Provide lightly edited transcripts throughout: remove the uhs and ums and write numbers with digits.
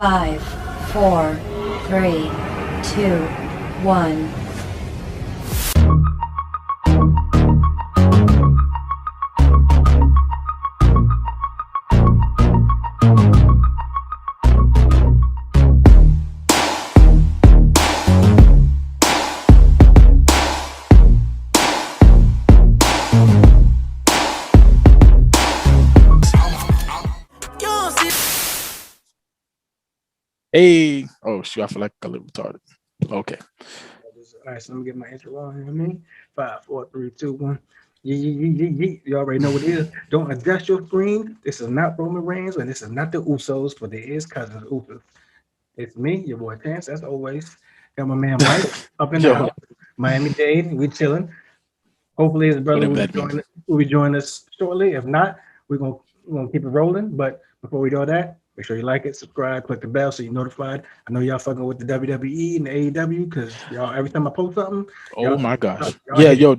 5, 4, 3, 2, 1. Hey, oh shoot, I feel like a little retarded. Okay. All right, so let me get my intro on. You know what I mean? 5, 4, 3, 2, 1. Yeah. You already know what it is. Don't adjust your screen. This is not Roman Reigns, and this is not the Usos, but it is cousins Usos. It's me, your boy Chance, as always. Got my man Mike up in the Yo, house. Miami Dade, we chilling. Hopefully his brother whatever that means. will be joining us shortly. If not, we're gonna keep it rolling. But before we do that, make sure you like it, subscribe, click the bell so you're notified. I know y'all fucking with the WWE and the AEW because y'all every time I post something, Oh y'all my gosh. y'all Yeah, hit it. yo,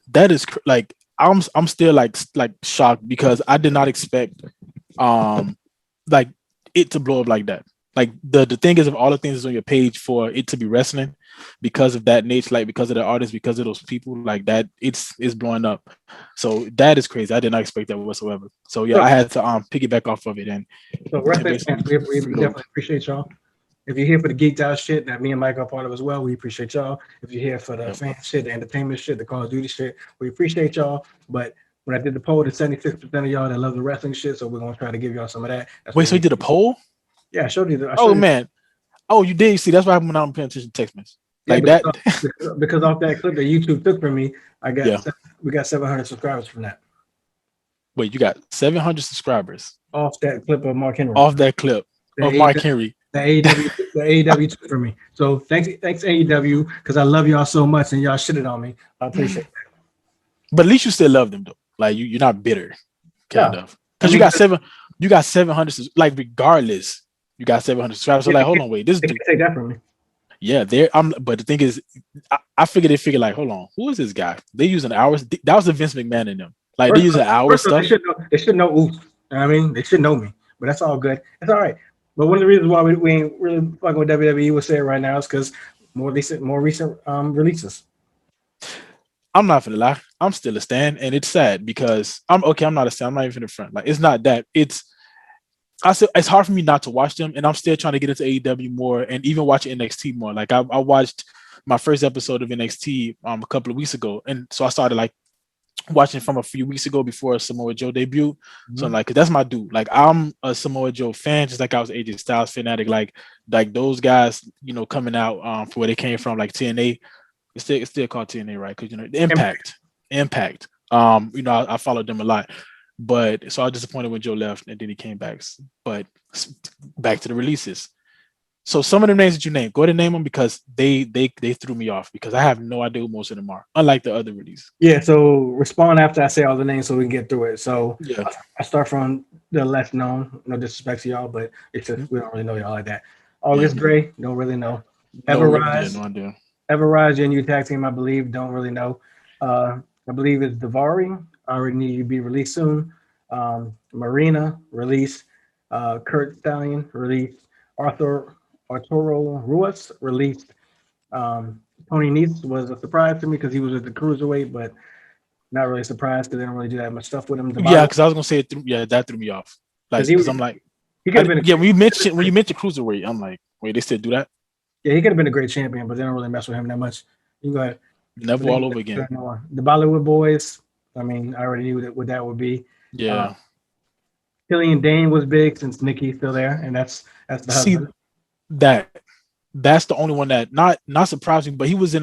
that is like I'm still like shocked because I did not expect um like it to blow up like that. Like the thing is, of all the things that's on your page for it to be wrestling, because of that nature, like because of the artists, because of those people, like that, it's blowing up. So that is crazy. I did not expect that whatsoever. So yeah, So, I had to piggyback off of it and so wrestling basically fans, we freeload. definitely appreciate y'all. If you're here for the geeked out shit that me and Mike are part of as well, we appreciate y'all. If you're here for the Yep. fan shit, the entertainment shit, the Call of Duty shit, we appreciate y'all. But when I did the poll, there's 76% of y'all that love the wrestling shit, so we're gonna try to give y'all some of that. That's Wait, what so you we did a poll? yeah, I showed you I Oh showed you man. Oh, you did. See, that's why when I'm paying attention to text messages. yeah, Like that. because off that clip that YouTube took from me, Yeah. we got 700 subscribers from that. Wait, you got 700 subscribers Off that clip of Mark Henry. off that clip The of A Mark Henry. the AEW the AEW took from me. So thanks AEW because I love y'all so much and y'all shitted on me. I appreciate that. But at least you still love them though. Like you're not bitter, kind No, of. I Because mean, you got 700, like regardless, you got 700 subscribers. So yeah, like, hold on, wait, this they dude, can take that from me. yeah, there. But the thing is, I figured they figured like, hold on, who is this guy? They using hours. That was the Vince McMahon in them. Like they First using off, hour first off, stuff. they should know oof. You know what I mean, they should know me, but that's all good. It's all right. But one of the reasons why we ain't really fucking with WWE, we'll say it right now, is because more recent releases. I'm not gonna lie. I'm still a stan, and it's sad because I'm okay. I'm not a stan. I'm not even in front. Like it's not that. I said it's hard for me not to watch them, and I'm still trying to get into AEW more, and even watch NXT more. Like I watched my first episode of NXT a couple of weeks ago, and so I started like watching from a few weeks ago before Samoa Joe debut. So I'm Mhm. like, 'cause that's my dude. Like I'm a Samoa Joe fan, just like I was AJ Styles fanatic. Like those guys, coming out from where they came from, like TNA. It's still called TNA, right? Because the Impact. I followed them a lot, but so I was disappointed when Joe left, and then he came back. But back to the releases. So some of the names that you named, go ahead and name them because they threw me off because I have no idea who most of them are, unlike the other release. Yeah, so respond after I say all the names so we can get through it. So Yeah. I start from the less known. No disrespect to y'all, but it's just Mhm. we don't really know y'all like that. Yeah. August Gray, don't really know. Yeah, Everrise, no idea. Everrise, Gen U tag team, I believe, don't really know. I believe it's Davari. I already need you to be released soon. Marina release. Kurt Stallion release. Arturo Ruas released. Tony Nese was a surprise to me because he was at the cruiserweight, but not really surprised because they don't really do that much stuff with him. The Yeah, bottom because I was gonna say that threw me off. because Like, because I'm like, he could have been yeah, when you mentioned cruiserweight, I'm like, wait, they still do that? yeah, he could have been a great champion, but they don't really mess with him that much. You can go ahead. But Never they all can over again. no more. The Bollywood boys. I mean, I already knew what that would be. Uh, Yeah. Killian Dane was big since Nikki's still there, and that's the See husband. that that's the only one that not surprising, but he was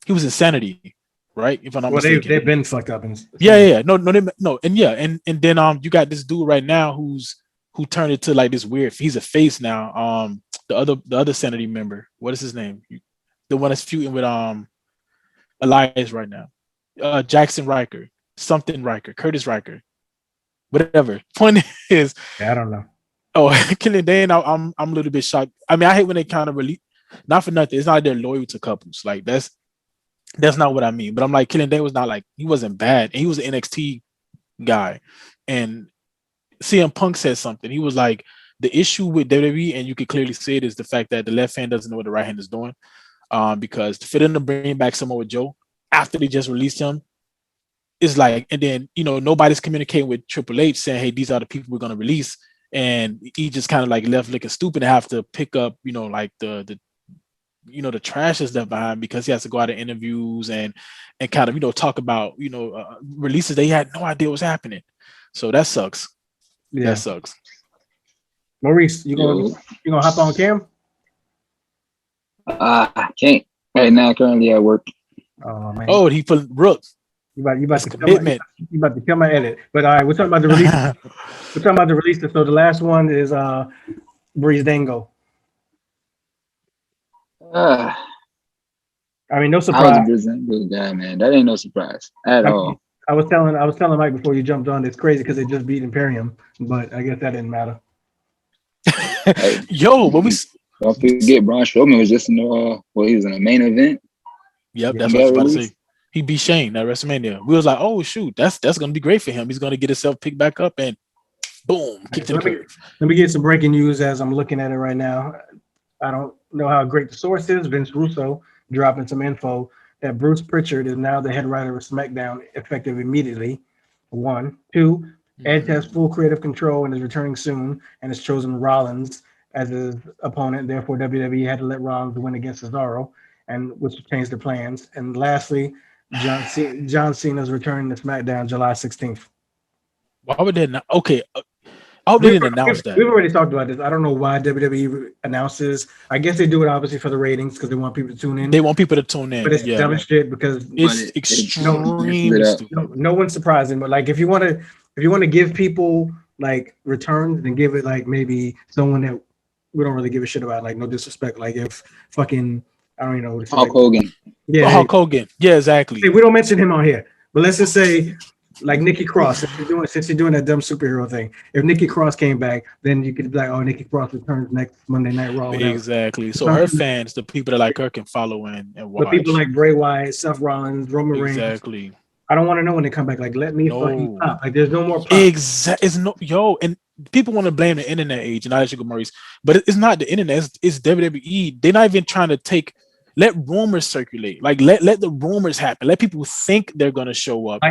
Insanity, right? If I'm not Well, mistaken. they've been fucked up in Yeah, yeah, Sanity. yeah. No, and yeah, and then you got this dude right now who turned into like this weird. He's a face now. The other Sanity member, what is his name? The one that's feuding with Elias right now. Jackson Riker, something Riker, Curtis Riker, whatever. Point is, Yeah, I don't know. oh, Killing Dane, I'm a little bit shocked. I mean, I hate when they kind of really, not for nothing. It's not like they're loyal to couples. Like that's not what I mean. But I'm like, Killing Dane was not like he wasn't bad, and he was an NXT guy. And CM Punk said something. He was like, The issue with WWE, and you can clearly see it, is the fact that the left hand doesn't know what the right hand is doing. Because for them to bring back Samoa Joe after they just released him is like, and then nobody's communicating with Triple H saying, hey, these are the people we're gonna release, and he just kind of like left looking stupid and have to pick up like the the trash is left behind, because he has to go out of interviews and kind of talk about releases they had no idea what's happening. So that sucks. Yeah. That sucks. Maurice, you gonna hop on cam? I can't right now. Currently at work. Oh man. Oh, he put Rook. You about to commitment. You about to kill my edit. But all right, we're talking about the release. We're talking about the release. So the last one is Breeze Dango. I mean, no was surprise. a Brazilian guy, man. That ain't no surprise at all. I was telling Mike before you jumped on. It's crazy because they just beat Imperium, but I guess that didn't matter. Hey, Yo, what we don't forget Braun Strowman was just in the he was in a main event. Yep, Yeah, that's what I was about to say. He beat Shane at WrestleMania. We was like, oh shoot, that's gonna be great for him. He's gonna get himself picked back up and boom, kick to the curve. Let me get some breaking news as I'm looking at it right now. I don't know how great the source is. Vince Russo dropping some info that Bruce Pritchard is now the head writer of SmackDown, effective immediately. 1, 2. Edge has full creative control and is returning soon, and has chosen Rollins as his opponent. Therefore, WWE had to let Rollins win against Cesaro, and which changed their plans. And lastly, John Cena is returning to SmackDown July 16th. Why would they not? Okay, I hope they didn't announce that. We've already talked about this. I don't know why WWE announces. I guess they do it obviously for the ratings because they want people to tune in. They want people to tune in. But it's dumb as shit because it's extremely stupid. No one's surprising. But like if you want to give people like returns, then give it like maybe someone that we don't really give a shit about. Like no disrespect. Like if fucking I don't even know what it's Hulk Hogan. Yeah, Hulk Hogan. Yeah, exactly. Hey, we don't mention him on here, but let's just say. Like Nikki Cross, since you're doing that dumb superhero thing. If Nikki Cross came back, then you could be like, "Oh, Nikki Cross returns next Monday Night Raw." Exactly. So her fans, the people that like her, can follow and watch. But people like Bray Wyatt, Seth Rollins, Roman Reigns. Exactly. I don't want to know when they come back. Like, let me fucking pop. Like, there's no more pop. It's no and people want to blame the internet age, and I let you go, Maurice. But it's not the internet. It's WWE. They're not even trying to let rumors circulate. Like, let the rumors happen. Let people think they're gonna show up.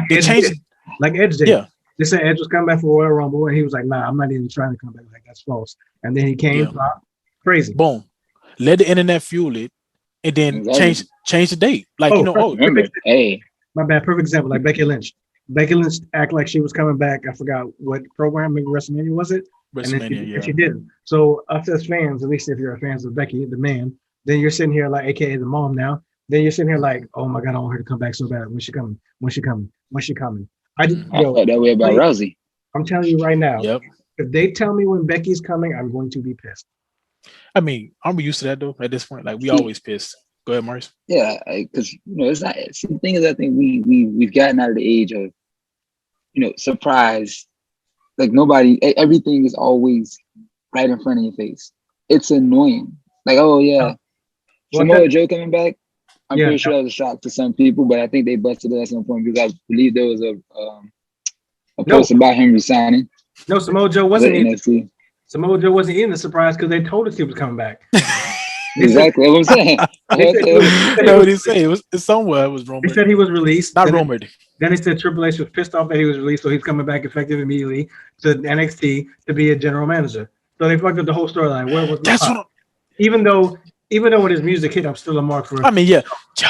Like Edge did. Yeah. They said Edge was coming back for Royal Rumble, and he was like, "Nah, I'm not even trying to come back. Like that's false." And then he came, crazy. Boom. Let the internet fuel it, and then change the date. Like hey, my bad. Perfect example. Like Becky Lynch. Becky Lynch act like she was coming back. I forgot what program. Maybe WrestleMania was it? WrestleMania. And she didn't. So us as fans, at least if you're a fan of Becky, the man, then you're sitting here like, AKA the mom now. Then you're sitting here like, oh my God, I want her to come back so bad. When she coming? When she coming? When she coming? I felt that way about Rousey. I'm telling you right now. Yep. If they tell me when Becky's coming, I'm going to be pissed. I mean, aren't we used to that though? At this point, like we always pissed. Go ahead, Maurice. Yeah, because it's not. See, the thing is, I think we've gotten out of the age of surprise. Like everything is always right in front of your face. It's annoying. Like, oh yeah, Samoa Joe coming back. I'm pretty sure that was a shock to some people, but I think they busted it at some point because I believe there was a post about him resigning. No, Samoa Joe wasn't in the surprise because they told us he was coming back. Exactly what I'm saying. No, what he say? It's somewhere. It was rumored. They said he was released. Not rumored. Then he said Triple H was pissed off that he was released, so he's coming back effective immediately to NXT to be a general manager. So they fucked up the whole storyline. Where was that's what? Even though when his music hit, I'm still a mark for. I mean, yeah.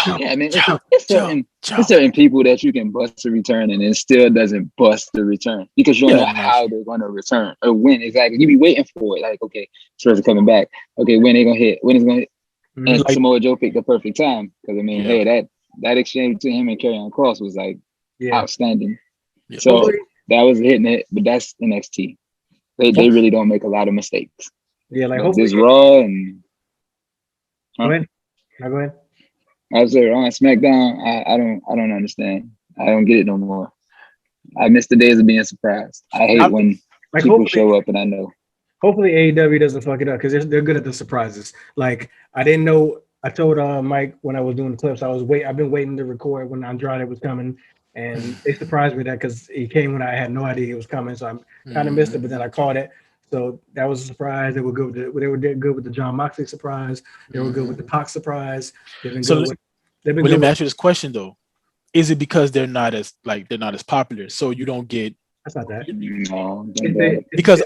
I mean, it's certain people that you can bust a return and it still doesn't bust the return because you don't know how they're going to return or when exactly. You be waiting for it. Like, okay, Spurs are coming back. Okay, when they going to hit? When is going to hit? And Samoa Joe picked the perfect time because I mean, hey, that exchange between him and Karrion Kross was like outstanding. Yeah. So that was hitting it, but that's NXT. They really don't make a lot of mistakes. Yeah, like this Raw and. Go ahead. Go ahead. I was there on SmackDown. I don't understand. I don't get it no more. I miss the days of being surprised. I hate when people show up and I know. Hopefully AEW doesn't fuck it up because they're good at the surprises. Like I didn't know. I told Mike when I was doing the clips. I've been waiting to record when Andrade was coming, and they surprised me that because he came when I had no idea he was coming. So I kind of missed it, but then I caught it. So that was a surprise. They were good. They were good with the John Moxley surprise. They were good with the Pac surprise. They've been good with. They've been good. Let me ask you this question though: is it because they're not as popular, so you don't get? That's not that. No, because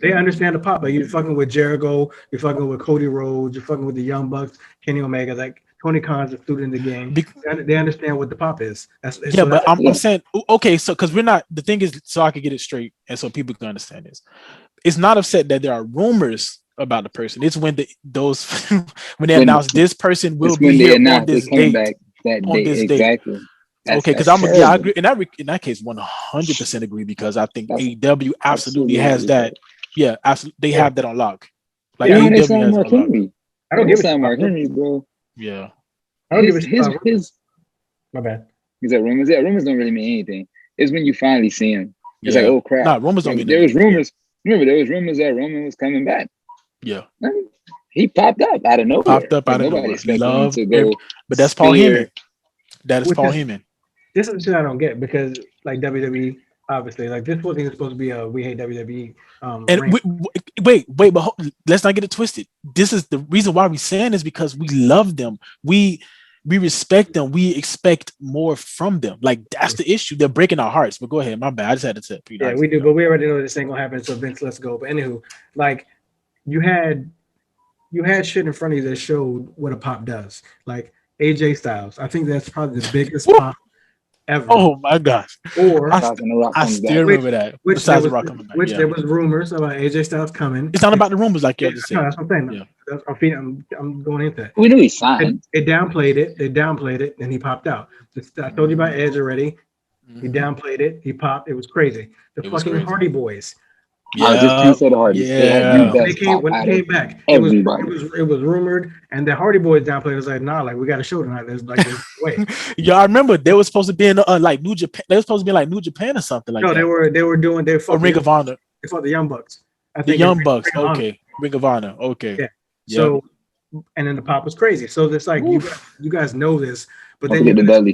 they understand the pop. Like you're fucking with Jericho, you're fucking with Cody Rhodes, you're fucking with the Young Bucks, Kenny Omega. Like Tony Khan's a student in the game. They understand what the pop is. I'm saying okay. So because we're not. The thing is, so I can get it straight, and so people can understand this. It's not upset that there are rumors about the person. It's when when they announce this person will be here on this date. Exactly. Okay, because I agree in that case 100% agree because I think AEW absolutely has that. Yeah, absolutely, they have that on lock. Like AEW has Mark Henry. I don't give a Mark Henry, bro. Yeah, I don't give a his. My bad. Is that rumors? Yeah, rumors don't really mean anything. It's when you finally see him. It's like, oh crap. Nah, rumors don't mean there was rumors. Remember, there was rumors that Roman was coming back. Yeah. He popped up out of nowhere. Nobody expected him to go. But that's Paul Heyman. That is Paul Heyman. This is the shit I don't get because like WWE, obviously, like this wasn't even supposed to be a we hate WWE. Wait, but let's not get it twisted. This is the reason why we saying is because we love them. We respect them. We expect more from them. Like that's the issue. They're breaking our hearts. But go ahead, my bad. I just had to tell you. Yeah, we do, but we already know this ain't gonna happen. So Vince, let's go. But anywho, like you had shit in front of you that showed what a pop does. Like AJ Styles, I think that's probably the biggest pop ever. Oh my gosh! Or I still remember that. Which there was rumors about AJ Styles coming. It's not about the rumors, like you just said. No, that's what I'm saying. Yeah. I'm going into that. We knew he signed. They downplayed it, and he popped out. I told you about Edge already. He downplayed it. He popped. It was crazy. The fucking Hardy Boys. Yeah, I just can't say the Hardys. Yeah, when they came back, it was rumored, and the Hardy Boys downplayed. It was like, nah, like we got a show tonight. There's like this way. Yeah, I remember they were supposed to be in like New Japan. They were supposed to be like New Japan or something like that. No, they were doing Ring of Honor. They fought the Young Bucks. The Young Bucks. Okay, Ring of Honor. Okay. Yeah. So, and then the pop was crazy. So it's like you guys know this, but then you're gonna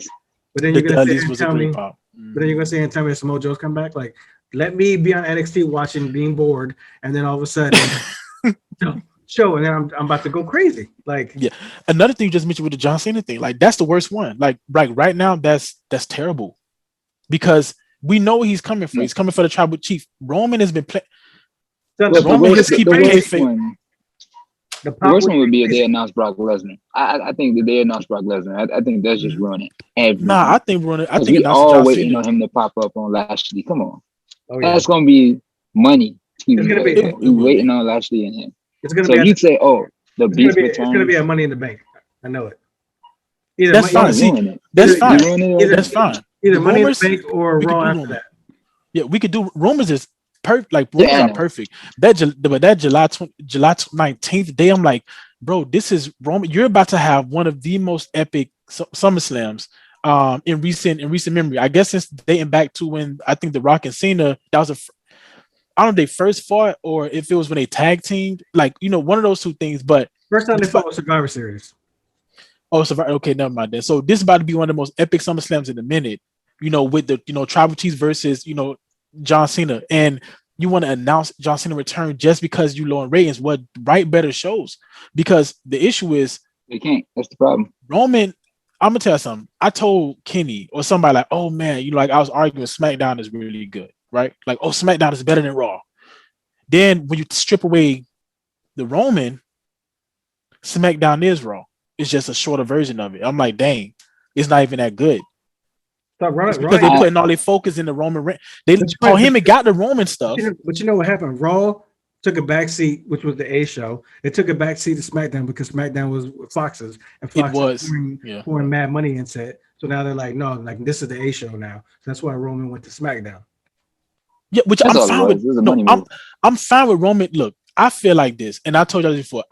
say and tell me Samoa Joe's come back. Like, let me be on NXT watching, being bored, and then all of a sudden, show, and then I'm about to go crazy. Like, yeah. Another thing you just mentioned with the John Cena thing, like that's the worst one. Like right now, that's terrible because we know he's coming for. He's coming for the tribal chief. Roman has been playing. Roman just keep kayfabe. The worst one would be if they announced Brock Lesnar. I think that they announced Brock Lesnar. I think that's just ruining everything. Nah, I think ruining. I think we all waiting on him to pop up on Lashley. Come on, that's gonna be money. We're waiting on Lashley and him. It's gonna be. You'd say, "Oh, the Beast returns." It's gonna be a Money in the Bank. I know it. That's fine. That's fine. Either Money in the Bank or Raw after that. Yeah, we could do rumors. Is perfect. Like rumors are perfect. That July 19th day, I'm like, bro, this is Roman. You're about to have one of the most epic SummerSlams in recent memory. I guess it's dating back to when I think The Rock and Cena, that was I don't know if they first fought or if it was when they tag teamed, like, one of those two things. But first time they fought was Survivor Series. Oh, Survivor. Okay, never mind then. So this is about to be one of the most epic SummerSlams in a minute, with the, Tribal Chiefs versus, John Cena. And you want to announce John Cena return just because you low in ratings. What write better shows? Because the issue is they can't. That's the problem. Roman, I'm gonna tell you something. I told Kenny or somebody like, oh man, like I was arguing SmackDown is really good, right? Like, oh, SmackDown is better than Raw. Then when you strip away the Roman, SmackDown is Raw. It's just a shorter version of it. I'm like, dang, it's not even that good. Because they're putting all their focus in the Roman. Paul Heyman got the Roman stuff. But you know what happened? Raw took a backseat, which was the A show. It took a backseat to SmackDown because SmackDown was Fox's, and Fox was pouring mad money into it. So now they're like, no, like this is the A show now. So that's why Roman went to SmackDown. Yeah, which I'm fine with. No, I'm fine with Roman. Look, I feel like this, and I told you before.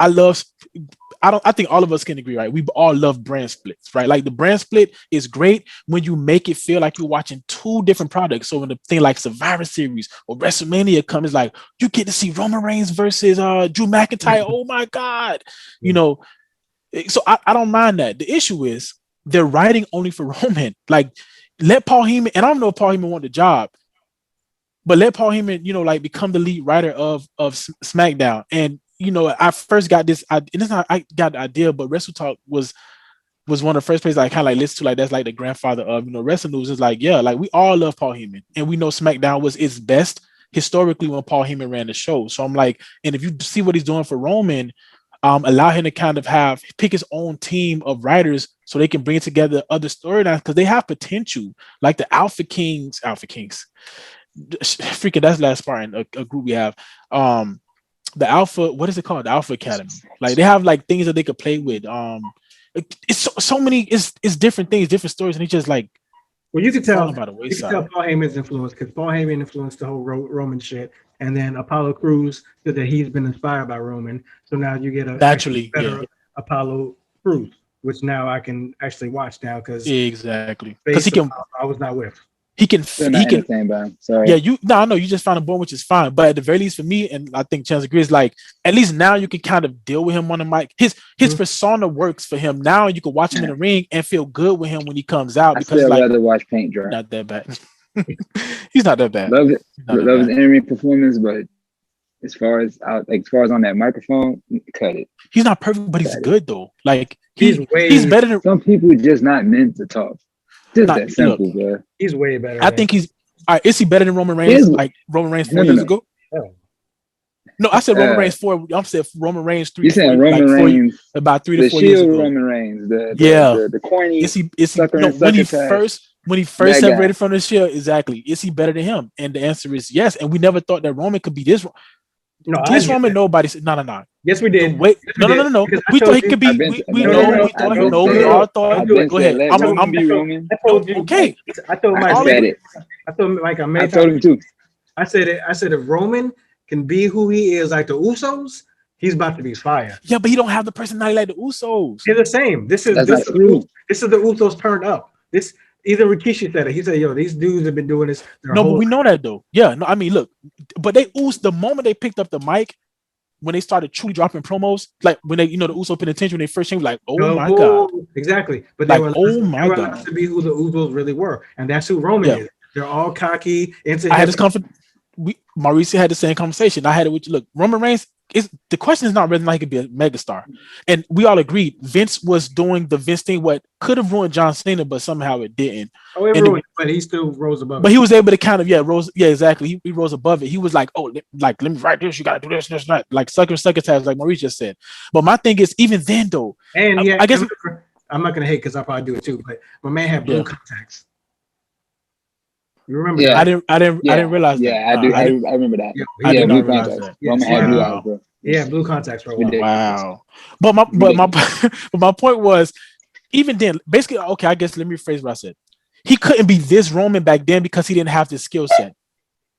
I think all of us can agree, right? We all love brand splits, right? Like the brand split is great when you make it feel like you're watching two different products. So when the thing like Survivor Series or WrestleMania comes, like you get to see Roman Reigns versus Drew McIntyre. Oh my God. So I don't mind that. The issue is they're writing only for Roman. Like let Paul Heyman, and I don't know if Paul Heyman want the job. but let Paul Heyman, like become the lead writer of SmackDown. And I first got this. And it's not I got the idea, but Wrestle Talk was one of the first places I kind of like listen to. Like that's like the grandfather of Wrestling News. Is like like we all love Paul Heyman, and we know SmackDown was its best historically when Paul Heyman ran the show. So I'm like, and if you see what he's doing for Roman, allow him to kind of pick his own team of writers so they can bring together other storylines because they have potential, like the Alpha Kings, freaking that's last part in a group we have. The Alpha, what is it called? The Alpha Academy. Like they have like things that they could play with. It's so many. It's different things, different stories, and it's just like. Well, you could tell Paul Heyman's influence because Paul Heyman influenced the whole Roman shit, and then Apollo Crews said that he's been inspired by Roman. So now you get a naturally better Apollo Crews, which now I can actually watch now because exactly because he can. I was not with. He can. Sorry. Yeah, I know you just found a boy, which is fine. But at the very least, for me, and I think Chance agrees, like at least now you can kind of deal with him on the mic. His persona works for him. Now you can watch him in the ring and feel good with him when he comes out. Because I'd rather watch paint dry. Not that bad. He's not that bad. Love it. Love his in-ring performance, but as far as on that microphone, cut it. He's not perfect, but he's good though. Like he's better than some people. Just not meant to talk. Just that simple, bro. He's way better. I think he's. All right, is he better than Roman Reigns? Like Roman Reigns 4 years ago? No, I said Roman Reigns 4. I'm saying Roman Reigns 3. You saying Roman Reigns about 3 to 4 years ago? Roman Reigns, the corny. Is he when he first separated from the Shield? Exactly. Is he better than him? And the answer is yes. And we never thought that Roman could be this. No, this Roman, nobody said no. Yes, we did. Wait, no. We thought he could be. We all thought. Go ahead. I'm be Roman. Okay. I told Mike. I told him too. I said if Roman can be who he is, like the Usos, he's about to be fire. Yeah, but he don't have the personality like the Usos. They're the same. This is the Usos turned up. This. Either Rikishi said it. He said, "Yo, these dudes have been doing this." No, but we know that though. Yeah, no, I mean, look, but the moment they picked up the mic, when they started truly dropping promos, like when they, the Uso penitentiary, when they first came, like, my god, exactly. But like, they were allowed to be who the Usos really were, and that's who Roman is. They're all cocky. I had this confidence. Mauricio had the same conversation. I had it with you. Look, Roman Reigns. The question is not whether or not he could be a megastar, and we all agreed Vince was doing the Vince thing. What could have ruined John Cena, but somehow it didn't. Oh, it ruined, but he still rose above. But he was able to kind of rose. Yeah, exactly. He rose above it. He was like, let me write this. You got to do this, that. Like sucker tabs, like Maurice just said. But my thing is, even then though, and I guess I'm not gonna hate because I probably do it too. But my man had blue contacts. You remember? Yeah, that? I didn't realize. Yeah, that. I remember that. Yeah, blue contacts. Yeah, blue contacts for a while. Wow. But my point was, even then, basically, okay, I guess let me rephrase what I said. He couldn't be this Roman back then because he didn't have this skill set.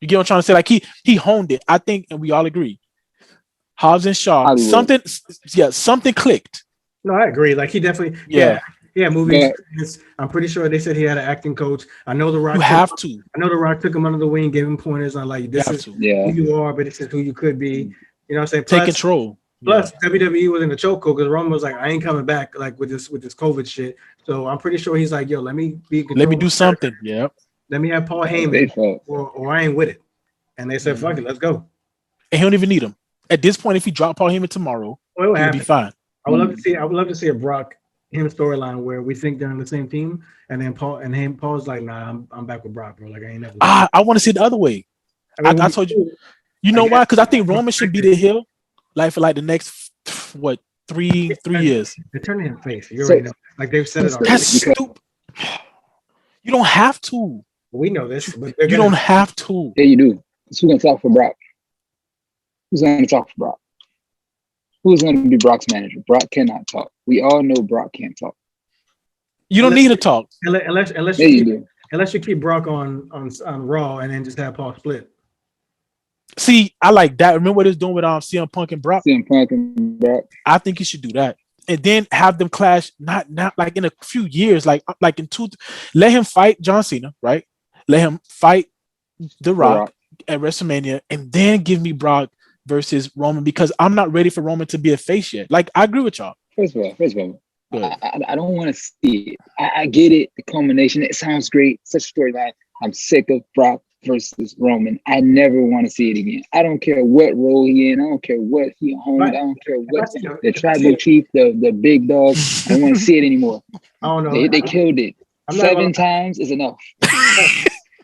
You get what I'm trying to say? Like he honed it. I think, and we all agree. Hobbs and Shaw, something clicked. No, I agree. Like he definitely, movie experience. I'm pretty sure they said he had an acting coach. I know The Rock. You have to. I know The Rock took him under the wing, gave him pointers on like this is who you are, but this is who you could be. You know what I'm saying? Take control. Plus, WWE was in the chokehold because Roman was like, I ain't coming back like with this COVID shit. So I'm pretty sure he's like, yo, let me be. Let me do something. Yeah. Let me have Paul Heyman, or I ain't with it. And they said, fuck it, let's go. And he don't even need him at this point. If he dropped Paul Heyman tomorrow, he'll be fine. I would love to see a Brock him storyline where we think they're on the same team, and then Paul's like, nah, I'm back with Brock, bro. Like I ain't never. I want to see it the other way. I told you. You know why? Because I think Roman should be the heel, like for like the next 3 years. They're turning him face. You already know. Like they've said it already. That's stupid. You don't have to. We know this, but you don't have to. Yeah, you do. Who's gonna talk for Brock? Who's gonna talk for Brock? Who's gonna be Brock's manager? Brock cannot talk. We all know Brock can't talk. You don't need to talk unless you keep Brock on Raw and then just have Paul split. See, I like that. Remember what it's doing with CM Punk and Brock? CM Punk and Brock. I think you should do that. And then have them clash not like in a few years, like in let him fight John Cena, right? Let him fight The Rock at WrestleMania, and then give me Brock versus Roman because I'm not ready for Roman to be a face yet. Like I agree with y'all. First of all, I don't want to see it. I get it, the culmination. It sounds great. Such a storyline. I'm sick of Brock versus Roman, I never want to see it again. I don't care what role he in. I don't care what he owns. Right. I don't care what the the tribal chief, the big dog. I don't want to see it anymore. I don't know. They killed it. 7 times is enough.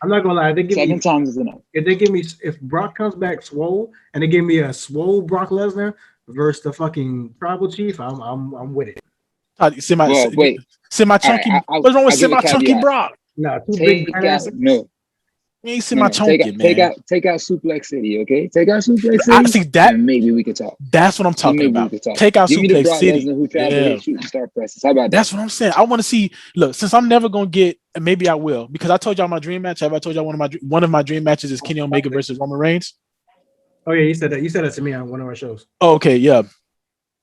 I'm not gonna lie. They give 7 times is enough. If Brock comes back swole and they give me a swole Brock Lesnar versus the fucking tribal chief, I'm with it. Wait. Semi-chunky. What's wrong with semi-chunky Brock? No, too big. You ain't semi-chunky, man. Take out Suplex City, okay? Take out Suplex City. See that? And maybe we can talk. That's what I'm talking about. Take out Suplex City. Who to shoot and start presses. How about that? That's what I'm saying. I want to see. Look, since I'm never gonna get, and maybe I will, because I told y'all my dream match. Have I told y'all one of my dream matches is Kenny Omega versus Roman Reigns? Oh yeah, you said that. You said that to me on one of our shows. Oh, okay, yeah.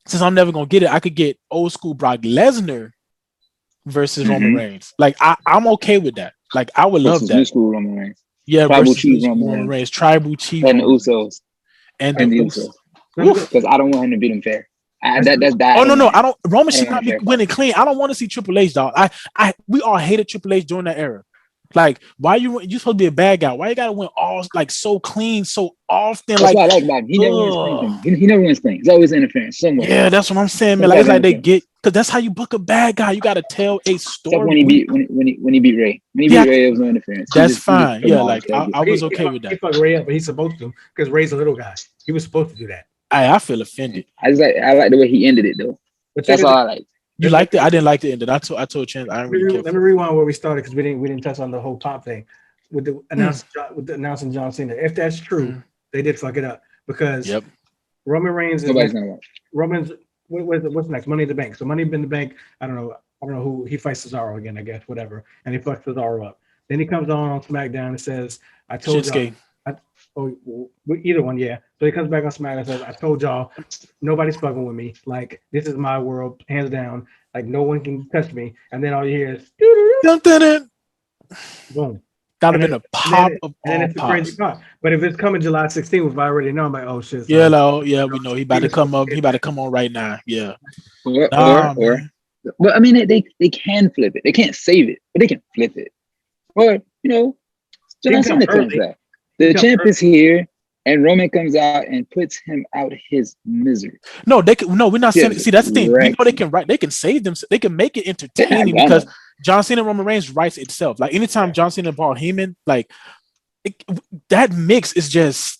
Since I'm never gonna get it, I could get old school Brock Lesnar versus Roman Reigns. Like I'm okay with that. Like I would love that. New school Roman Reigns. Yeah, tribal chief Roman Reigns, tribal chief, and the Usos, and the Usos. Because I don't want him to beat them fair. That's that. Oh no, I don't. Roman should not be winning clean. I don't want to see Triple H, dog. We all hated Triple H during that era. Like, why you supposed to be a bad guy? Why you gotta win all like so clean, so often? That's like what I like about him. He never wins clean. He never wins clean. He's always interference somewhere. Yeah, that's what I'm saying, man. Like it's like they get, because that's how you book a bad guy. You gotta tell a story. Except when he beat Ray. When he beat Ray, it was no interference. That's fine. Yeah, like I was okay with that. He fucked Ray up, but he's supposed to, because Ray's a little guy. He was supposed to do that. I feel offended. I like the way he ended it though. But that's all I like. You liked it? I didn't like the ending. I told Chance I didn't really care. Let me rewind where we started, because we didn't touch on the whole top thing with the announcing John Cena. If that's true, they did fuck it up, because Roman Reigns is Roman's what's next? Money in the Bank. So Money in the Bank. I don't know who he fights Cesaro again. I guess whatever, and he fucks Cesaro up. Then he comes on SmackDown and says, "I told y'all." Either one, yeah. So he comes back on SmackDown and says, "I told y'all, nobody's fucking with me. Like, this is my world, hands down. Like, no one can touch me." And then all you hear is, boom. That would have been a pop of all it's a crazy pop. But if it's coming July 16th, we've already known, like, oh shit. Yeah, we know he about to come up. He about to come on right now. Yeah. But I mean, they can flip it. They can't save it, but they can flip it. Or John Cena comes back. The champ is here, and Roman comes out and puts him out his misery. No, we're not saying. See, that's the thing. We know they can save them. They can make it entertaining because John Cena and Roman Reigns writes itself. Like anytime John Cena and Paul Heyman, like that mix is just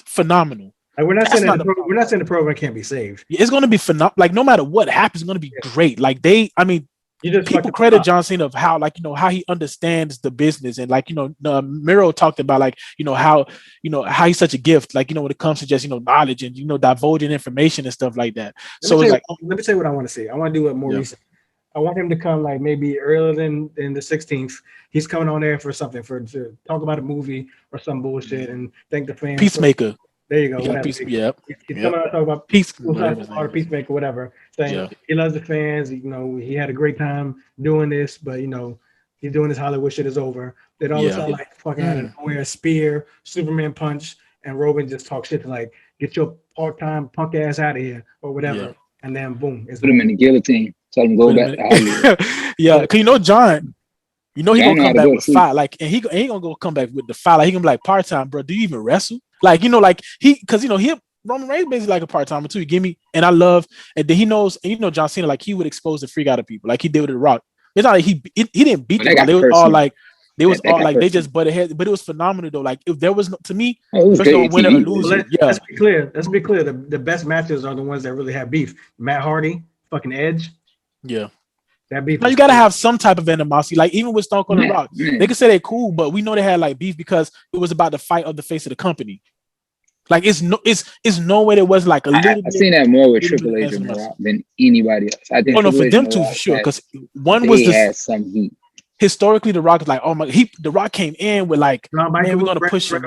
phenomenal. Like we're not saying the program can't be saved. It's going to be phenomenal. Like no matter what happens, it's going to be great. Like people credit John Cena of how how he understands the business, and Miro talked about how he's such a gift, when it comes to just knowledge and divulging information and stuff like that. Let me tell you what I want to see. I want to do it more recent. I want him to come maybe earlier than the 16th. He's coming on there for something, to talk about a movie or some bullshit and thank the fans. Peacemaker. There you go. He's coming out talking about Peacemaker, whatever. Saying he loves the fans. He had a great time doing this, but he's doing this Hollywood shit is over. Then all of a sudden, fucking out of nowhere, spear, Superman punch, and Roman just talk shit to get your part-time punk ass out of here or whatever. And then boom, put him in the guillotine. Tell him go back to Hollywood. Cause John. He gonna come back with fire, and he ain't gonna come back with the fire. Like he gonna be like, part-time, bro. Do you even wrestle? He Roman Reigns basically like a part-timer too. You give me, and I love, and then he knows, and John Cena, he would expose the freak out of people, like he did with The Rock. It's not like he didn't beat them. They was all they just butted heads, but it was phenomenal though. Like if there was to me, there's no winner or loser. Let's be clear. The best matches are the ones that really have beef. Matt Hardy, fucking Edge. Yeah. That beef. Now you gotta have some type of animosity. Like even with Stone Cold and Rock, they could say they're cool, but we know they had beef because it was about the fight of the face of the company. Like it's no way there was a little. I've seen that more with Triple H and Rock than anybody else. I think. For them too, for sure. Because one was had some heat. Historically, The Rock is The Rock came in with man, we're gonna push him.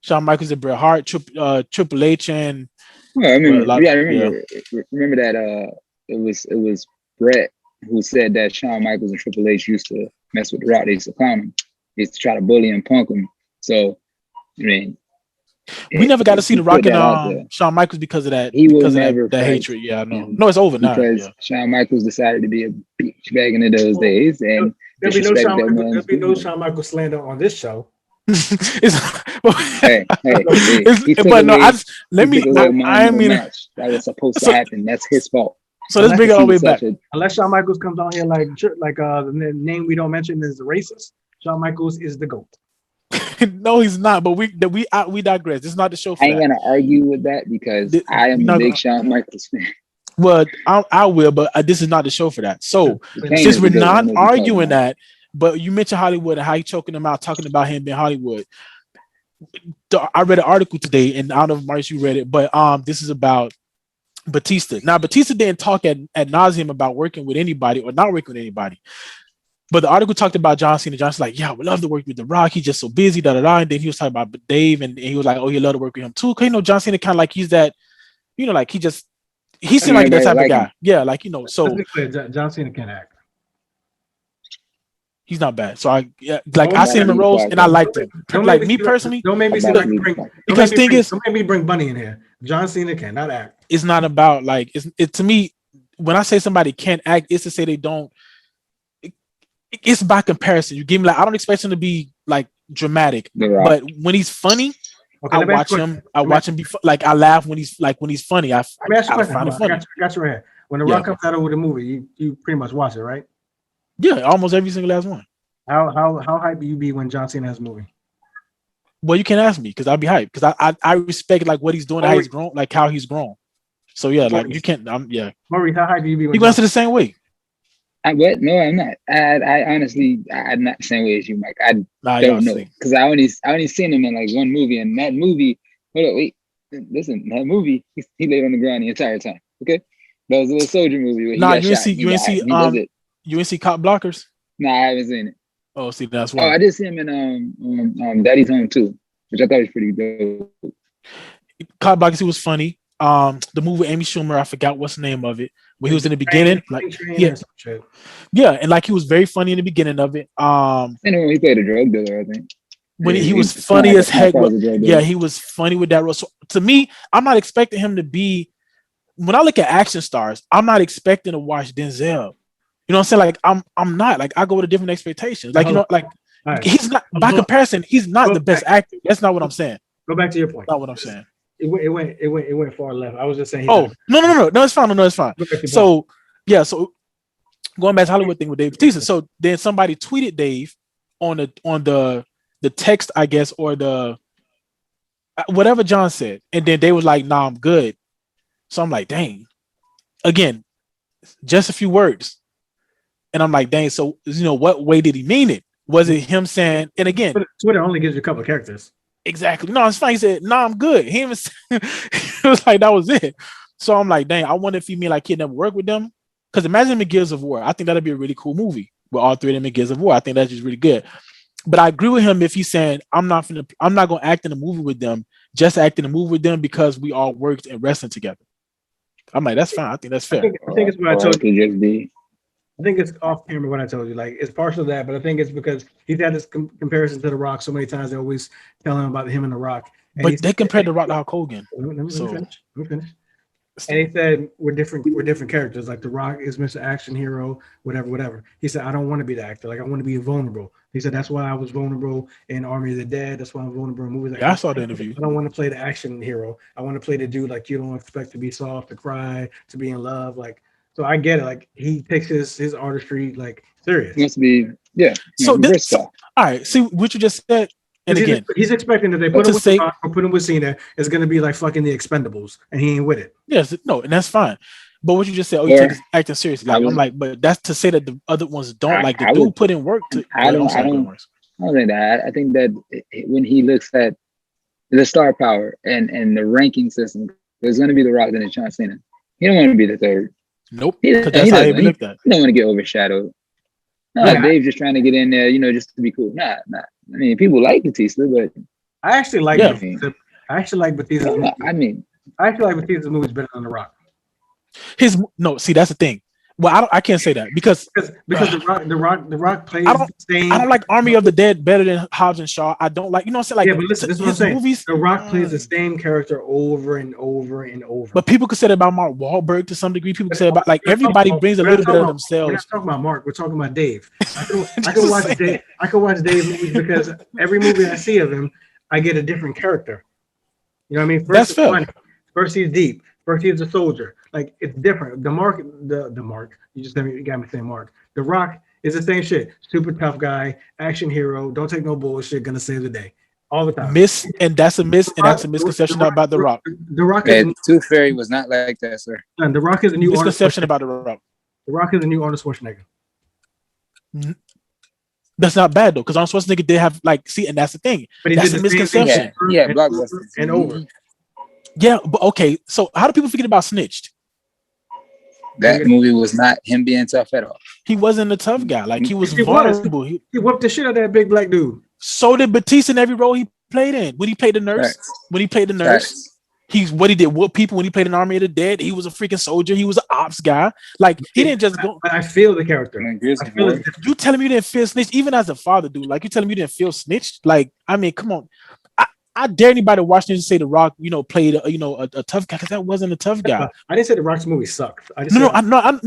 Shawn Michaels and Bret Hart, Triple H, and remember that it was Bret who said that Shawn Michaels and Triple H used to mess with The Rock. They used to clown him. They used to try to bully and punk him. So, we never got to see The Rock and Shawn Michaels because of that. He will never that hatred. Yeah, I know. No, it's over now. Because Shawn Michaels decided to be a bitch back in those days, and there'll be no Shawn Michaels slander on this show. hey. But no, I just let me. I mean, match that was supposed to happen. That's his fault. So let's bring it all the way back. Unless Shawn Michaels comes on here like the name we don't mention is racist. Shawn Michaels is the GOAT. No, he's not. But we digress. This is not the show for I ain't gonna argue with that because I am a big Shawn Michaels fan. Well, I will, but this is not the show for that. So since we're not arguing that, but you mentioned Hollywood and how you choking him out, talking about him being Hollywood. I read an article today, and I don't know if Maurice you read it, but this is about Batista. Now, Batista didn't talk at nauseum about working with anybody or not working with anybody. But the article talked about John Cena. John's like, yeah, I would love to work with The Rock. He's just so busy, And then he was talking about Dave, and he was like, oh, he'd love to work with him too. Because, John Cena kind of like he's that, like he seemed like that type of guy. Yeah, like, so. John Cena can't act. He's not bad. So I seen him in roles and I liked him. Like me personally. Don't make me seem like because thing is, don't make me bring Bunny in here. John Cena cannot act. It's not about like it to me. When I say somebody can't act, it's to say they don't. It's by comparison. You give me I don't expect him to be like dramatic, but when he's funny, I watch him. I watch him be like I laugh when he's funny. I find it funny. I got you right here. When The Rock comes out with a movie, you pretty much watch it, right? Yeah, almost every single last one. How hype do you be when John Cena has a movie? Well, you can't ask me because I'll be hyped because I respect like what he's doing, how he's grown, like how he's grown. So yeah, like you can't. Maurice, how hype do you be? He went to the same way. No, I'm not. I honestly, I'm not the same way as you, Mike. I don't know because I only seen him in like one movie, and that movie. Listen, that movie he laid on the ground the entire time. Okay, that was a little soldier movie. You ain't see Cop Blockers? Nah, I haven't seen it. Oh, see, that's why. Oh, I did see him in Daddy's Home too, which I thought was pretty dope. Cop Blockers, he was funny. The movie with Amy Schumer, I forgot what's the name of it. When he was in the beginning, and like he was very funny in the beginning of it. And when he played a drug dealer, I think. When he was funny as heck. He was funny with that role. So to me, I'm not expecting him to be. When I look at action stars, I'm not expecting to watch Denzel. You know what I'm saying? Like I'm not like I go with a different expectations. Like he's not by comparison, he's not the best actor. That's not what I'm saying. Go back to your point. Not what I'm saying. It went far left. I was just saying. No, it's fine. No, it's fine. So so going back to Hollywood thing with Dave Batista. So then somebody tweeted Dave on the text, I guess, or the whatever John said, and then they was like, "Nah, I'm good." So I'm like, "Dang." Again, just a few words. And I'm like, dang, so, what way did he mean it? Was it him saying, and again, Twitter only gives you a couple of characters. Exactly. No, it's fine. He said, no, I'm good. He even it was like, that was it. So I'm like, dang, I wonder if he mean like he'd never work with them. Because imagine him in Gears of War. I think that'd be a really cool movie with all three of them in Gears of War. I think that's just really good. But I agree with him if he's saying, I'm not going to act in a movie with them, just act in a movie with them because we all worked and wrestling together. I'm like, that's fine. I think that's fair. I think it's what I told you. I think it's off camera what I told you. Like, it's partial to that, but I think it's because he's had this comparison to The Rock so many times. They always tell him about him and The Rock. And but they compared The Rock to Hulk Hogan. Let me finish. And he said we're different characters. Like The Rock is Mr. Action Hero, whatever. He said I don't want to be the actor. Like I want to be vulnerable. He said that's why I was vulnerable in Army of the Dead. That's why I'm vulnerable in movies. Like I saw the interview. I don't want to play the action hero. I want to play the dude like you don't expect to be soft, to cry, to be in love. Like so, I get it. Like he takes his artistry like serious. Must be So all right. See what you just said. And again, he's expecting that they put him with Rock or put him with Cena is going to be like fucking the Expendables, and he ain't with it. Yes, no, and that's fine. But what you just said, you take this acting seriously. Like, I'm like, but that's to say that the other ones don't. Like the dude put in work. I don't think that. I think that when he looks at the star power and the ranking system, there's going to be The Rock and John Cena. He don't want to be the third. Nope. That's how he looked at. He don't want to get overshadowed. No, Dave's just trying to get in there, just to be cool. Nah. I mean, people like Batista, but I actually like Batista. I actually like Batista's movie. I mean, I actually like Batista's movies better than The Rock. See, that's the thing. Well, I can't say that because the Rock plays I the same. I don't like Army of the Dead better than Hobbs and Shaw. I don't like, you know what I'm saying? Like, yeah, but listen, this is what I'm saying. Movies, The Rock plays the same character over and over and over. But people could say that about Mark Wahlberg to some degree. People could say about like everybody brings a little bit of themselves. We're not talking about Mark. We're talking about Dave. I can watch Dave. I can watch Dave movies because every movie I see of him, I get a different character. You know what I mean? That's fair. Funny. First he's deep. First he's a soldier. Like it's different. The Mark. You just got me saying Mark. The Rock is the same shit. Super tough guy, action hero. Don't take no bullshit. Gonna save the day all the time. That's a misconception about The Rock. The Rock. Tooth Fairy was not like that, sir. And The Rock is a new misconception about The Rock. The Rock is a new Arnold Schwarzenegger. That's not bad though, because Arnold Schwarzenegger did have and that's the thing. But that's a misconception. Yeah, blockbuster and over. Yeah, but okay. So how do people forget about Snitched? That movie was not him being tough at all. He wasn't a tough guy. Like he was vulnerable. He whooped the shit out of that big black dude. So did Batista in every role he played in. When he played the nurse, he's what he did. Whoop people when he played in Army of the Dead. He was a freaking soldier. He was an ops guy. Like he didn't just go. But I feel the character. You telling me you didn't feel snitched, even as a father, dude? Like you telling me you didn't feel snitched? Like I mean, come on. I dare anybody to watch this and say The Rock, played a tough guy, because that wasn't a tough guy. I didn't say The Rock's movie sucked. No,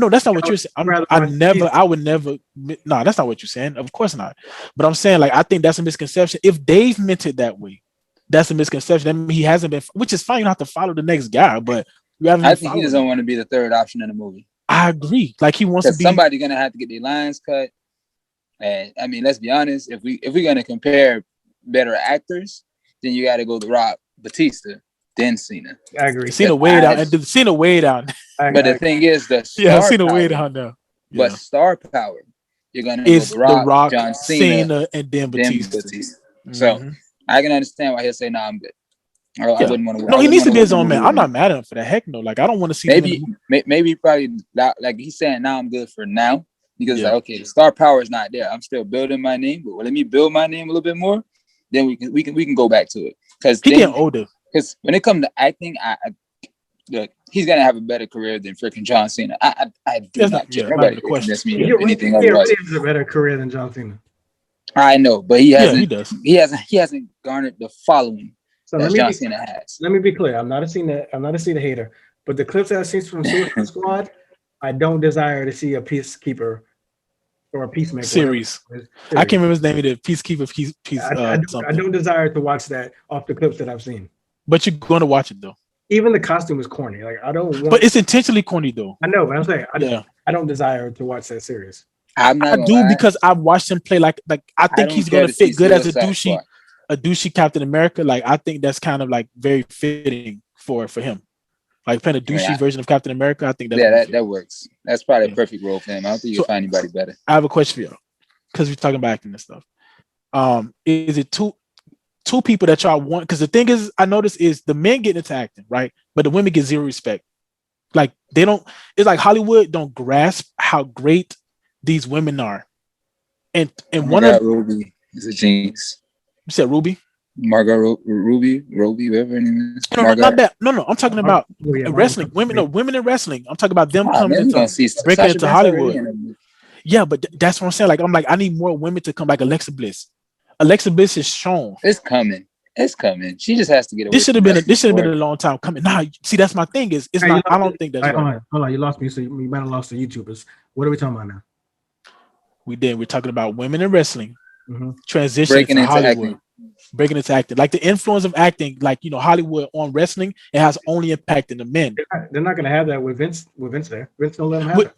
that's not what you're saying. I would never. No, that's not what you're saying. Of course not. But I'm saying, like, I think that's a misconception. If Dave meant it that way, that's a misconception. I mean, he hasn't been, which is fine. You don't have to follow the next guy, but I think he doesn't want to be the third option in the movie. I agree. Like he wants to be. Somebody's gonna have to get their lines cut. And I mean, let's be honest. If we're gonna compare better actors, then you got to go The Rock, Batista, then Cena. I agree. Cena way down. And Cena way down. But the thing is, Cena way down now. But star power, you're gonna is go The Rock, John Cena, and then Batista. Mm-hmm. So I can understand why he'll say, "No, I'm good." I wouldn't want to. No, he needs to be his own man. I'm not mad at him for that. Heck no. Like I don't want to see. Maybe probably like he's saying, "Now I'm good for now," because like, okay, the star power is not there. I'm still building my name, but let me build my name a little bit more. Then we can go back to it. Because he's getting older. Because when it comes to acting, look, he's gonna have a better career than freaking John Cena. I do not care. Nobody can convince me of anything otherwise. He has a better career than John Cena. I know, but he hasn't. He hasn't garnered the following that John Cena has. Let me be clear. I'm not a Cena hater, but the clips that I've seen from Suicide Squad, I don't desire to see a peacekeeper or a peacemaker series. I can't remember his name. The Peacekeeper. I don't desire to watch that off the clips that I've seen. But you're going to watch it though. Even the costume is corny. Like I don't want. But it's intentionally corny though. I know, but I'm saying I don't desire to watch that series. I do lie. Because I've watched him play like I think he's going to fit good as a douchey Captain America. Like I think that's kind of like very fitting for him. Like playing a douchey version of Captain America, I think that works. That's probably a perfect role for him. I don't think you'll find anybody better. I have a question for you, because we're talking about acting and stuff. Is it two people that y'all want? Because the thing is, I noticed is the men get into acting, right? But the women get zero respect. Like they don't. It's like Hollywood don't grasp how great these women are. And one of Ruby is a genius. You said Ruby. Margot Ruby, whatever her name is. No, not that. No, I'm talking about wrestling. Women in wrestling. I'm talking about them coming breaking into Hollywood. Yeah, but that's what I'm saying. Like, I need more women to come, like Alexa Bliss. Alexa Bliss is shown. It's coming. She just has to get away. This should have been a long time coming. Nah, see, that's my thing. It's not. I don't think that's right. Hold on, you lost me. So you might have lost the YouTubers. What are we talking about now? We're talking about women in wrestling. Mm-hmm. Transitioning to Hollywood. Breaking into acting, like the influence of acting, like Hollywood on wrestling, it has only impacted the men. They're not going to have that with Vince. There, Vince don't let them have it.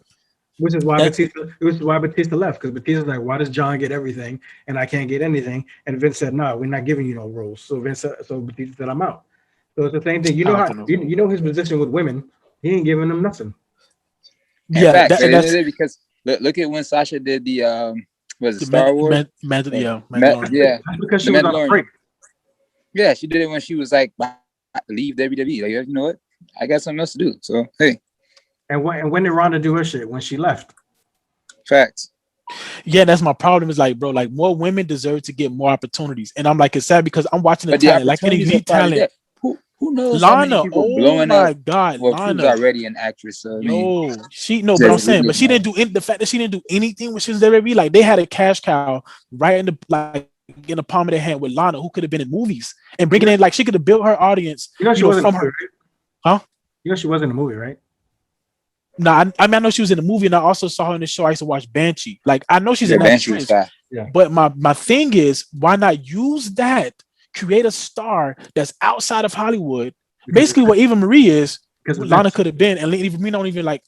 Which is why Batista left, because Batista's like, why does John get everything and I can't get anything? And Vince said, no, we're not giving you no roles. So Batista said, I'm out. So it's the same thing. You know his position with women. He ain't giving them nothing. Yeah, that's because look at when Sasha did the was it Star Wars? Yeah. That's because she was on a break. Yeah, she did it when she was like, leave WWE. Like, you know what? I got something else to do. So hey. And when did Ronda do her shit? When she left. Facts. Yeah, that's my problem. Is like, bro, like more women deserve to get more opportunities. And I'm like, it's sad because I'm watching the talent, like any elite talent. who knows how many Lana, people oh blowing my up? God, Well, she was Lana. already an actress, so I mean, Yo, but I'm saying, really but she didn't do the fact that she didn't do anything when she was WWE. Like they had a cash cow right in the in the palm of their hand with Lana, who could have been in movies and bringing in like she could have built her audience. She wasn't from in the movie, her, right? huh? She wasn't in the movie, right? No, I mean I know she was in the movie, and I also saw her in the show. I used to watch Banshee. Like I know she's an actress, but my thing is, why not use that? Create a star that's outside of Hollywood. Basically, what Eva Marie is, Lana could have been, and Eva Marie don't even like.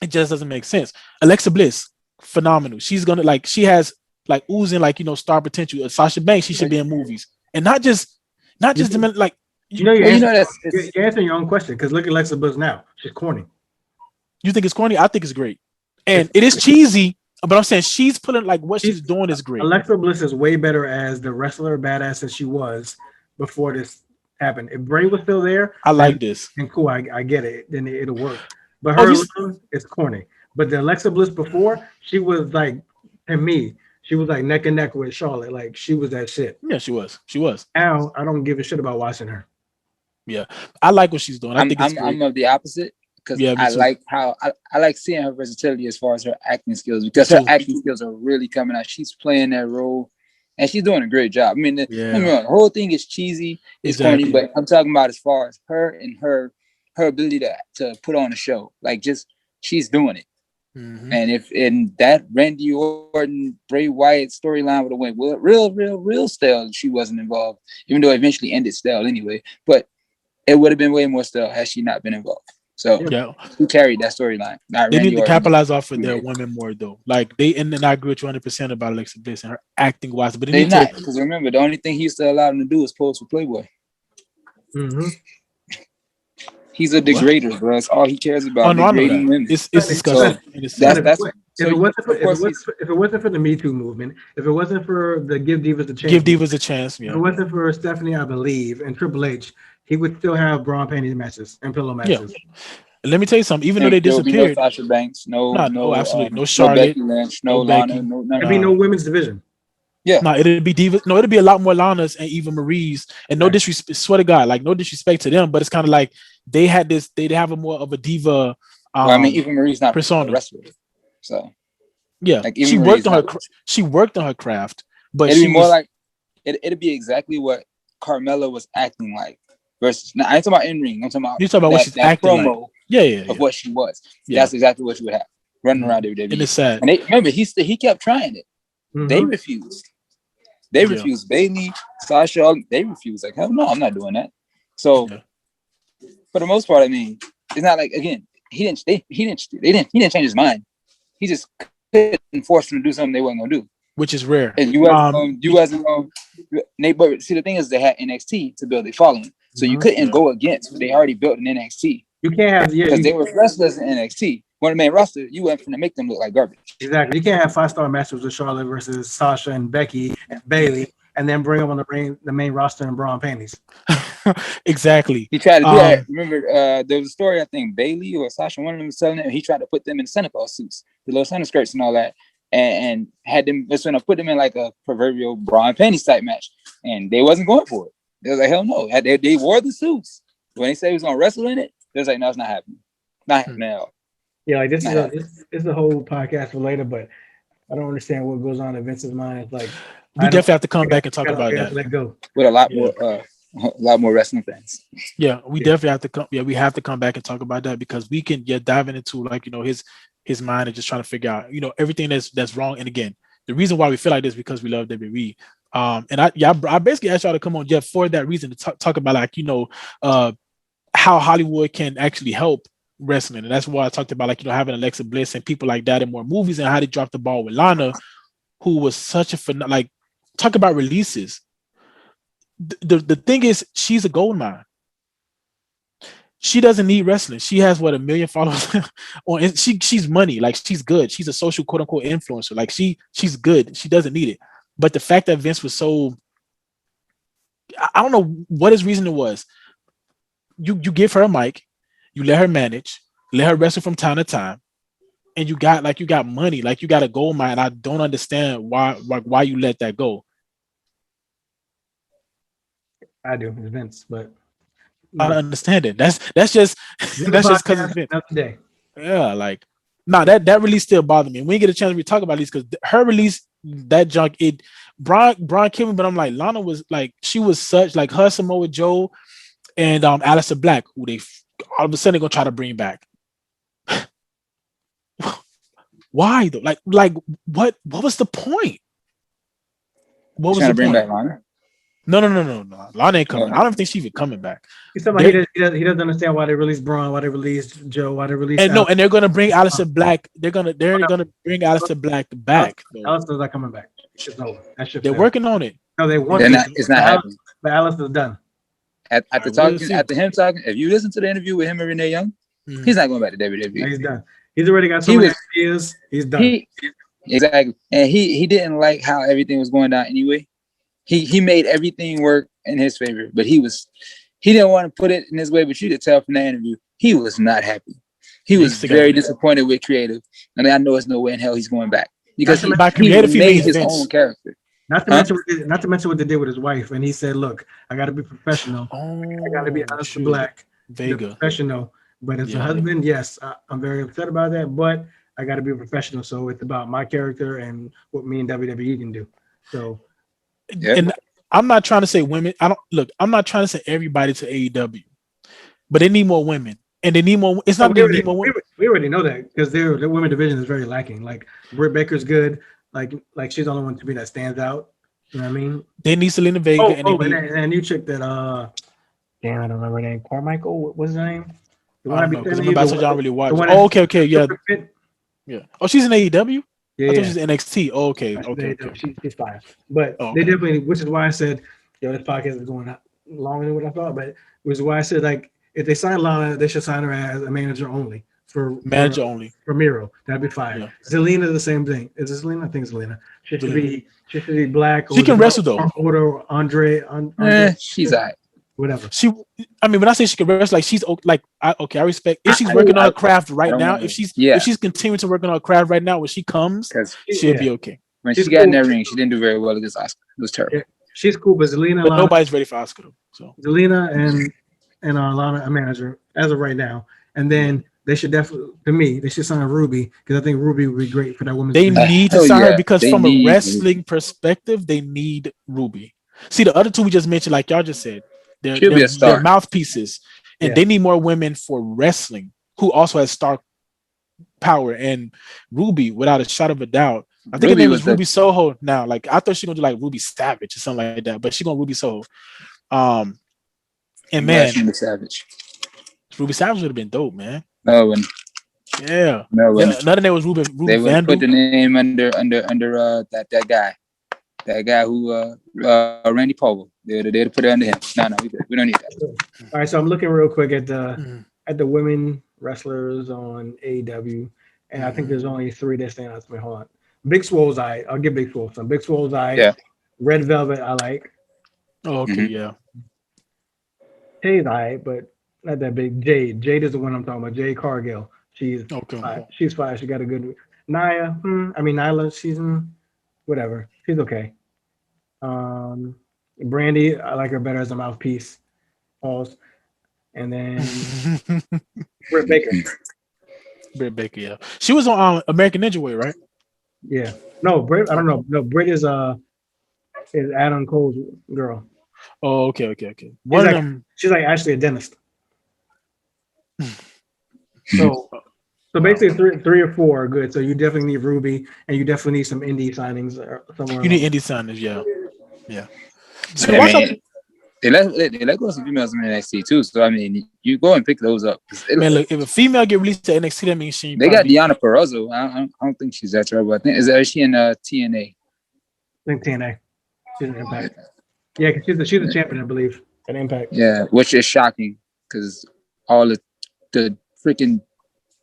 It just doesn't make sense. Alexa Bliss, phenomenal. She's gonna she has like oozing star potential. Sasha Banks, she should be in movies, and not just like you're answering your own question because look at Alexa Bliss now. She's corny. You think it's corny? I think it's great, and it is cheesy. But I'm saying she's putting like what she's doing is great. Alexa Bliss is way better as the wrestler badass that she was before this happened. If Bray was still there, I like this. And cool, I get it. Then it'll work. But her alone is corny. But the Alexa Bliss before, she was like, to me, she was like neck and neck with Charlotte. Like she was that shit. Yeah, she was. She was. Now I don't give a shit about watching her. Yeah, I like what she's doing. I think I'm of the opposite because I like how I like seeing her versatility as far as her acting skills because her acting skills are really coming out. She's playing that role. And she's doing a great job. I mean, the whole thing is cheesy, it's corny, but I'm talking about as far as her and her ability to put on a show. Like, just she's doing it. Mm-hmm. And if in that Randy Orton, Bray Wyatt storyline would have went real stale, she wasn't involved, even though it eventually ended stale anyway. But it would have been way more stale had she not been involved. So who carried that storyline? They need to capitalize off of their women more though. Like and I agree with you 100% about Alexa Bliss and her acting wise, but they not because remember the only thing he used to allow them to do is pose for Playboy. Mm-hmm. He's a degrader, bro. That's all he cares about. Degrading women. It's disgusting. If it wasn't for the Me Too movement, if it wasn't for the Give Divas a Chance, Yeah. If it wasn't for Stephanie, I believe, and Triple H, he would still have bra and panties matches and pillow matches. Yeah. Let me tell you something. Even though they disappeared, no Sasha Banks, no, absolutely, no Charlotte, Becky Lynch, no Lana, there'd be no women's division. Yeah, no, it'd be Divas. No, it'd be a lot more Lana's and Eva Marie's. And no disrespect, swear to God, like no disrespect to them, but it's kind of like they had this. They have a more of a diva. I mean, Eva Marie's not persona. A wrestler, so yeah, like she worked on her. She worked on her craft, but it'd be more like it'd be exactly what Carmella was acting like. Versus, now I ain't talking about in ring. I'm talking about you talking about what she's acting promo like. Yeah. Of what she was. Yeah. That's exactly what you would have running around WWE. And it's sad. And remember, he kept trying it. Mm-hmm. They refused. They refused. Bayley, Sasha, they refused. Like, hell no, I'm not doing that. So, for the most part, I mean, it's not like again, he didn't change his mind. He just couldn't force them to do something they wasn't gonna do. Which is rare. And you wasn't going. But see, the thing is, they had NXT to build a following, so you couldn't go against what they already built in NXT. You can't have because they were wrestlers in NXT. When the main roster, you went from to make them look like garbage. Exactly. You can't have 5-star matches with Charlotte versus Sasha and Becky and Bayley, and then bring them on the main roster in bra and panties. Exactly. He tried to do that. Remember, there was a story. I think Bayley or Sasha, one of them was selling it. He tried to put them in Santa Claus suits, the little Santa skirts and all that. And had them just gonna put them in like a proverbial bra and panties type match, and they wasn't going for it. They was like, hell no. They wore the suits when they said he was gonna wrestle in it. They was like, no, it's not happening. Not happening at all. Yeah, like this is a whole podcast for later, but I don't understand what goes on in Vince's mind. It's like we definitely have to come back and talk about that. Let go with a lot more wrestling fans. Yeah, we definitely have to come. Yeah, we have to come back and talk about that because we can dive into like his mind and just trying to figure out everything that's wrong. And again, the reason why we feel like this is because we love WWE. And I basically asked y'all to come on Jeff for that reason to talk about like how Hollywood can actually help wrestling, and that's why I talked about like having Alexa Bliss and people like that in more movies and how they dropped the ball with Lana, who was such a like talk about releases. The thing is, she's a gold mine. She doesn't need wrestling. She has 1 million followers on. She's money. Like she's good. She's a social quote unquote influencer. Like she's good. She doesn't need it. But the fact that Vince was so, I don't know what his reason it was. You give her a mic, you let her manage, let her wrestle from time to time, and you got money, like you got a gold mine. I don't understand why you let that go. I do, it's Vince, but I don't understand it. That's just that's just because it's another day. Yeah, like that release still bothered me. We didn't get a chance to talk about these because her release, that junk, Braun killed me, but I'm like, Lana was like, she was such like her, Samoa Joe, and Aleister Black, who they all of a sudden gonna try to bring back. Why though? Like what was the point? What was the bring point? Back Lana? No. Lana ain't coming. I don't think she's even coming back. He's talking about he doesn't understand why they released Braun, why they released Joe, why they released. And they're gonna bring Aleister Black. They're gonna bring Aleister Black back. Aleister's not coming back. It's over. They're working on it. No, they want. It's not happening. But Aleister's done. After him talking, if you listen to the interview with him and Renee Young, he's not going back to WWE. No, he's done. He's already got so many ideas. He's done. Exactly, and he didn't like how everything was going down anyway. He made everything work in his favor, but he didn't want to put it in his way. But you could tell from that interview, he was not happy. He was very disappointed with creative, and I know there's no way in hell he's going back because he made his own character. Not to mention what they did with his wife, and he said, "Look, I got to be professional. I got to be Aleister Black, professional. But as a husband, yes, I'm very upset about that. But I got to be professional. So it's about my character and what me and WWE can do. So." And I'm not trying to say women. I'm not trying to say everybody to AEW, but they need more women, and they need more. It's not they need more women. We already know that because their women division is very lacking. Like Britt Baker's good. Like she's the only one to me that stands out. You know what I mean? They need Selena Vega. And you check that. Damn, I don't remember her name. Carmichael. What's his name? I don't really watch. Okay, yeah. Oh, she's in AEW. I thought she's NXT. Oh, okay. She's fine. But they definitely, which is why I said, this podcast is going longer than what I thought. But which is why I said, like, if they sign Lana, they should sign her as a manager only. For Miro. That'd be fine. Yeah. Zelina, the same thing. Is it Zelina? I think it's Zelina. She should be black. She can wrestle though. Or Andre. She's all right. Whatever. When I say she can wrestle, like she's like, I respect if she's working on her craft right now. If she's continuing to work on her craft right now, when she comes, she'll be okay. When she got in that ring, she didn't do very well against Asuka. It was terrible. Yeah. She's cool, but Zelina. But nobody's ready for Asuka though. So Zelina and Lana a manager as of right now, and then they should definitely, to me, they should sign Ruby because I think Ruby would be great for that woman's. They need to sign her because from a wrestling perspective, they need Ruby. See, the other two we just mentioned, like y'all just said. They're mouthpieces, and they need more women for wrestling who also has star power. And Ruby, without a shot of a doubt, I think her name is Ruby Soho now. Like I thought she gonna do like Ruby Savage or something like that, but she gonna Ruby Soho. And man, Ruby Savage would have been dope, man. Yeah. Another name was Ruby. They would put the name under that guy. That guy who Randy Povell. They'd put it under him. No, we don't need that. All right, so I'm looking real quick at the women wrestlers on AEW, and I think there's only 3 that stand out to me. Hold on. Big Swole's eye. I'll give Big Swole some. Big Swole's eye. Yeah. Red Velvet, I like. Oh, okay, yeah. Jade's eye, but not that big. Jade is the one I'm talking about. Jade Cargill. She's fine. She's fine. She got a good. Nyla. She's whatever. She's okay. Brandy, I like her better as a mouthpiece. Pause. And then Britt Baker, yeah. She was on American Ninja Way, right? Yeah. No, Britt. I don't know. No, Britt is Adam Cole's girl. Oh, okay. She's like actually a dentist. So basically 3 or 4 are good. So you definitely need Ruby, and you definitely need some indie signings somewhere. You need indie signings, yeah. So they let go of some females in NXT too. So I mean, you go and pick those up. Man, look, if a female get released to NXT, that means they got Deonna Purrazzo. I don't think she's that terrible. I think is she in TNA? I think TNA. She's an Impact. Yeah, because she's a champion, I believe, at Impact. Yeah, which is shocking because all the freaking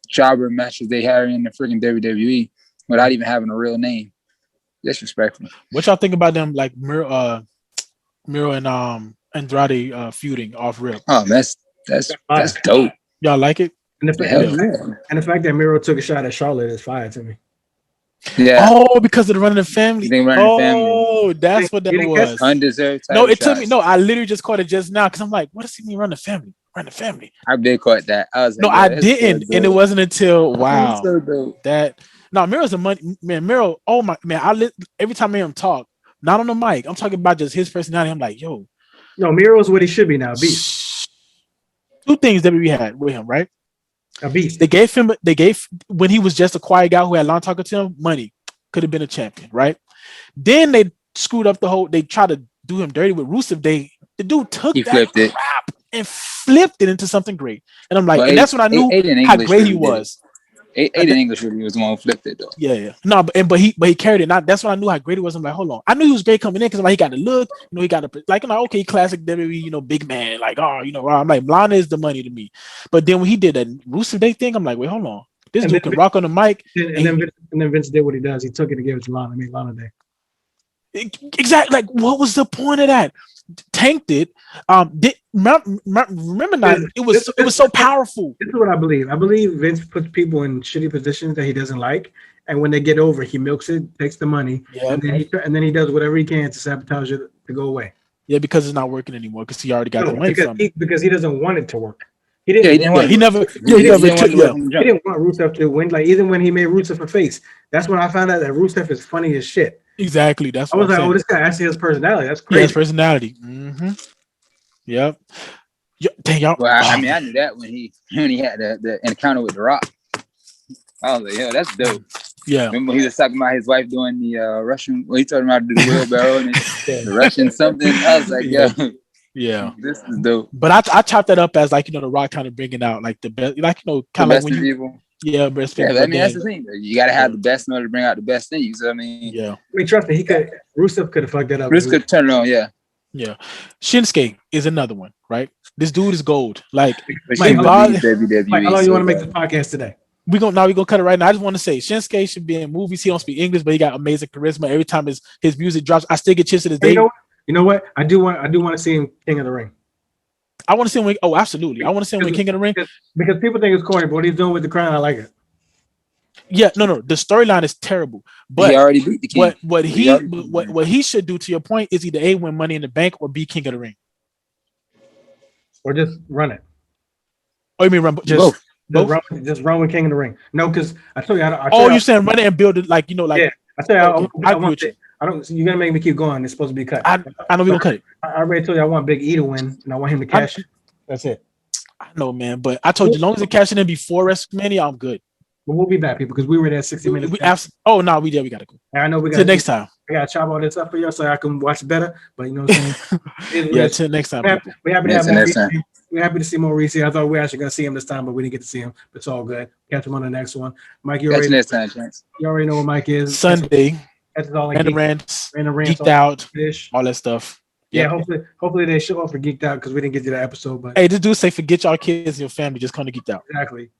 jobber matches they had in the freaking WWE without even having a real name. Disrespectful. What y'all think about them, like Miro and Andrade feuding off rip? Oh, that's dope. Y'all like it? And the fact that Miro took a shot at Charlotte is fire to me. Yeah. Oh, because of the running the family. Family. That's what that was. Undeserved. No, it took me. No, I literally just caught it just now because I'm like, what does he mean run the family? Run the family. I did caught that. I was like, no, I didn't, and it wasn't until that. No, Miro's a money man. Miro, oh my man, every time I hear him talk, not on the mic. I'm talking about just his personality. I'm like, yo, no, Miro's what he should be now. Beast. Two things that we had with him, right? A beast. They gave when he was just a quiet guy who had long talking to him, money, could have been a champion, right? Then they screwed up the whole. They tried to do him dirty with Rusev. The dude took that crap and flipped it into something great. And I'm like, and that's when I knew how great he was. Aiden English really was the one who flipped it though. Yeah. No, but he carried it. That's when I knew how great he was. I'm like, hold on. I knew he was great coming in because like he got the look, he got the like, okay, classic WWE, big man. Like, I'm like, Lana is the money to me. But then when he did that Rusev Day thing, I'm like, wait, hold on. This dude can rock on the mic. And then Vince did what he does. He took it and gave it to Lana. I mean, Lana Day. Exactly. Like, what was the point of that? Tanked it. Remember not? It was so powerful. This is what I believe. I believe Vince puts people in shitty positions that he doesn't like, and when they get over, he milks it, takes the money, and then he does whatever he can to sabotage it to go away. Yeah, because it's not working anymore. Because he already got the money from it. Because he doesn't want it to work. He didn't want Rusev to win. Like even when he made Rusev a face, that's when I found out that Rusev is funny as shit. Exactly. That's I was like, oh, this guy actually has personality. That's crazy. He has personality. Mm-hmm. Yep. Dang, y'all. Well, I knew that when he had the encounter with The Rock. I was like, yo, that's dope. Yeah. Remember he was talking about his wife doing the Russian. Well, he told him how to do the wheelbarrow and the Russian something. I was like, yo. Yeah, this is dope. But I chopped that up as like The Rock kind of bringing out like the best, like kind of like when you, best people. Yeah, I mean that's the thing. You got to have the best in order to bring out the best in you. So I mean, trust me, Rusev could have fucked that up. Rusev could turn it on. Yeah. Shinsuke is another one, right? This dude is gold. Like, how long you want to make this podcast today? We're gonna cut it right now. I just want to say Shinsuke should be in movies. He don't speak English, but he got amazing charisma. Every time his music drops, I still get chills to this day. You know what? I do want to see him King of the Ring. I want to see him win. Oh, absolutely. I want to see him win King of the Ring. Because people think it's corny, but what he's doing with the crown, I like it. Yeah, no. The storyline is terrible. But he already beat the king. What he should do, to your point, is either A, win Money in the Bank, or be King of the Ring. Or just run it. Oh, you mean run both? Just run with King of the Ring. No, because I told you. You're saying run it and build it like Yeah, I tell you, I want it. You're gonna make me keep going. It's supposed to be cut. I know we're gonna cut it. I already told you I want Big E to win, and I want him to cash it. That's it. I know, man, but I told you, as long as it cashes in before WrestleMania, I'm good. But we'll be back, people, because we were there 60 minutes. We gotta go. I know we got till next time. I gotta chop all this up for you so I can watch better. But you know what I'm saying? Till next time. We're happy to have more. We're happy to see more Reese. I thought we were actually gonna see him this time, but we didn't get to see him. But it's all good. Catch him on the next one. Mike, you already know what Mike is. Sunday. That's all. And the rants, Geeked Out, all that stuff. Yeah, hopefully they show up for Geeked Out because we didn't get to that episode. But hey, this dude say forget y'all kids and your family, just come to Geeked Out. Exactly.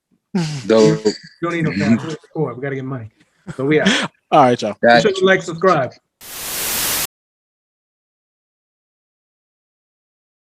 Dope. You don't need no family. We gotta get money. So we out. All right, y'all. Make sure you like, subscribe.